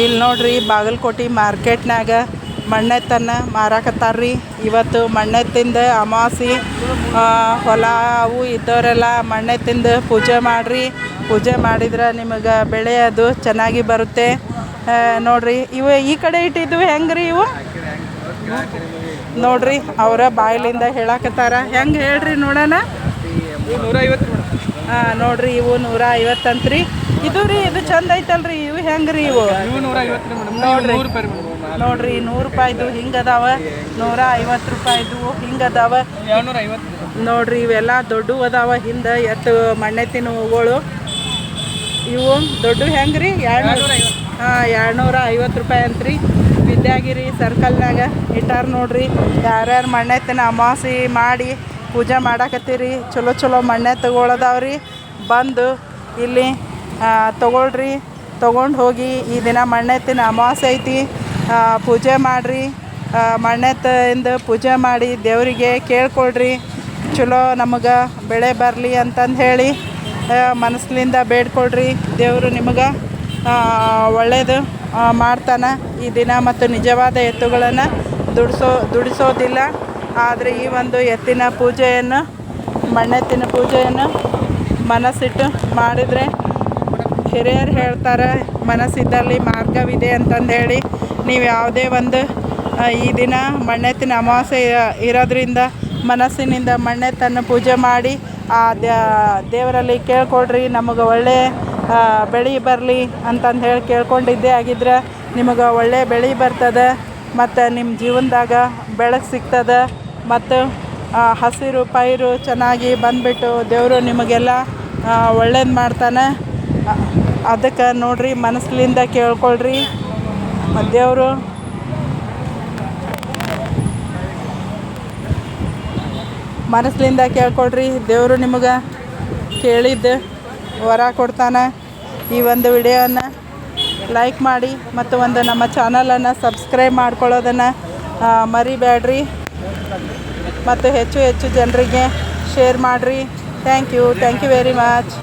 ಇಲ್ಲಿ ನೋಡ್ರಿ ಬಾಗಲಕೋಟೆ ಮಾರ್ಕೆಟ್ನಾಗ ಮಣ್ಣೆತ್ತನ್ನು ಮಾರಾಕತ್ತಾರ್ರಿ. ಇವತ್ತು ಮಣ್ಣೆತ್ತಿಂದ ಅಮಾವಾಸ್ಯೆ, ಹೊಲ ಅವು ಇದ್ದವರೆಲ್ಲ ಮಣ್ಣೆತ್ತಿಂದ ಪೂಜೆ ಮಾಡಿರಿ. ಪೂಜೆ ಮಾಡಿದ್ರೆ ನಿಮಗೆ ಬೆಳೆ ಅದು ಚೆನ್ನಾಗಿ ಬರುತ್ತೆ ನೋಡ್ರಿ. ಇವು ಈ ಕಡೆ ಇಟ್ಟಿದ್ದು ಹೆಂಗ್ರಿ ಇವು ನೋಡ್ರಿ, ಅವರ ಬಾಯಿಲಿಂದ ಹೇಳಕತ್ತಾರ. ಹೆಂಗೆ ಹೇಳ್ರಿ ನೋಡೋಣ. ಹಾಂ ನೋಡ್ರಿ, ಇವು 150 ಅಂತ್ರಿ. ಇದು ರೀ, ಇದು ಚಂದ ಐತಲ್ರಿ. ಇವು ಹೆಂಗ್ರಿ ಇವು ನೋಡ್ರಿ. ನೋಡ್ರಿ 100 ರೂಪಾಯಿದು ಹಿಂಗದಾವ, 150 ರೂಪಾಯಿದು ಹಿಂಗದಾವ ನೋಡ್ರಿ. ಇವೆಲ್ಲ ದೊಡ್ಡ ಅದಾವ. ಹಿಂದೆ ಎತ್ತು ಮಣ್ಣೆತ್ತಿನ ಹೂಗಳು ಇವು ದೊಡ್ಡ ಹೆಂಗ್ರಿ 250 ರೂಪಾಯಿ ಅಂತ್ರಿ. ವಿದ್ಯಾಗಿರಿ ಸರ್ಕಲ್ನಾಗ ಇಟ್ಟಾರ ನೋಡ್ರಿ. ಯಾರ್ಯಾರು ಮಣ್ಣೆತ್ತಿನ ಅಮಾವಾಸ್ಯೆ ಮಾಡಿ ಪೂಜೆ ಮಾಡಾಕತ್ತೀರಿ, ಚಲೋ ಚಲೋ ಮಣ್ಣೆತ್ತುಗಳದಾವ್ರಿ. ಬಂದು ಇಲ್ಲಿ ತೊಗೊಳ್ರಿ, ತೊಗೊಂಡು ಹೋಗಿ. ಈ ದಿನ ಮಣ್ಣೆತ್ತಿನ ಅಮಾವಾಸ್ಯೆ ಐತಿ, ಪೂಜೆ ಮಾಡಿರಿ. ಮಣ್ಣೆತ್ತಿಂದ ಪೂಜೆ ಮಾಡಿ ದೇವರಿಗೆ ಕೇಳ್ಕೊಳ್ರಿ, ಚಲೋ ನಮಗೆ ಬೆಳೆ ಬರಲಿ ಅಂತಂದು ಹೇಳಿ ಮನಸ್ಸಿನಿಂದ ಬೇಡ್ಕೊಳ್ರಿ. ದೇವರು ನಿಮಗೆ ಒಳ್ಳೆಯದು ಮಾಡ್ತಾನೆ ಈ ದಿನ. ಮತ್ತು ನಿಜವಾದ ಎತ್ತುಗಳನ್ನು ದುಡಿಸೋದಿಲ್ಲ. ಆದರೆ ಈ ಒಂದು ಎತ್ತಿನ ಪೂಜೆಯನ್ನು, ಮಣ್ಣೆತ್ತಿನ ಪೂಜೆಯನ್ನು ಮನಸ್ಸಿಟ್ಟು ಮಾಡಿದರೆ ಹಿರಿಯರು ಹೇಳ್ತಾರೆ, ಮನಸ್ಸಿದ್ದಲ್ಲಿ ಮಾರ್ಗವಿದೆ ಅಂತಂದು ಹೇಳಿ. ನೀವು ಯಾವುದೇ ಒಂದು ಈ ದಿನ ಮಣ್ಣೆತ್ತಿನ ಅಮಾವಾಸ್ಯೆ ಇರೋದ್ರಿಂದ ಮನಸ್ಸಿನಿಂದ ಮಣ್ಣೆತ್ತನ್ನು ಪೂಜೆ ಮಾಡಿ ಆ ದೇವರಲ್ಲಿ ಕೇಳ್ಕೊಳ್ರಿ, ನಮಗೆ ಒಳ್ಳೆಯ ಬೆಳೆ ಬರಲಿ ಅಂತಂದು ಹೇಳಿ ಕೇಳ್ಕೊಂಡಿದ್ದೇ ಆಗಿದ್ರೆ ನಿಮಗೆ ಒಳ್ಳೆಯ ಬೆಳೆ ಬರ್ತದೆ. ಮತ್ತು ನಿಮ್ಮ ಜೀವನದಾಗ ಬೆಳಕು ಸಿಗ್ತದೆ. ಮತ್ತು ಹಸಿರು ಪೈರು ಚೆನ್ನಾಗಿ ಬಂದುಬಿಟ್ಟು ದೇವರು ನಿಮಗೆಲ್ಲ ಒಳ್ಳೇದು ಮಾಡ್ತಾನೆ. ಅದಕ್ಕೆ ನೋಡ್ರಿ, ಮನಸ್ಸಿನಿಂದ ಕೇಳ್ಕೊಳ್ರಿ. ದೇವರು ಮನಸ್ಸಿನಿಂದ ಕೇಳ್ಕೊಳ್ರಿ, ದೇವರು ನಿಮಗೆ ಕೇಳಿದ್ದು ವರ ಕೊಡ್ತಾನೆ. ಈ ಒಂದು ವಿಡಿಯೋನ ಲೈಕ್ ಮಾಡಿ ಮತ್ತು ಒಂದು ನಮ್ಮ ಚಾನಲನ್ನು ಸಬ್ಸ್ಕ್ರೈಬ್ ಮಾಡ್ಕೊಳ್ಳೋದನ್ನು ಮರಿಬೇಡ್ರಿ. ಮತ್ತು ಹೆಚ್ಚು ಹೆಚ್ಚು ಜನರಿಗೆ ಶೇರ್ ಮಾಡಿರಿ. Thank you very much.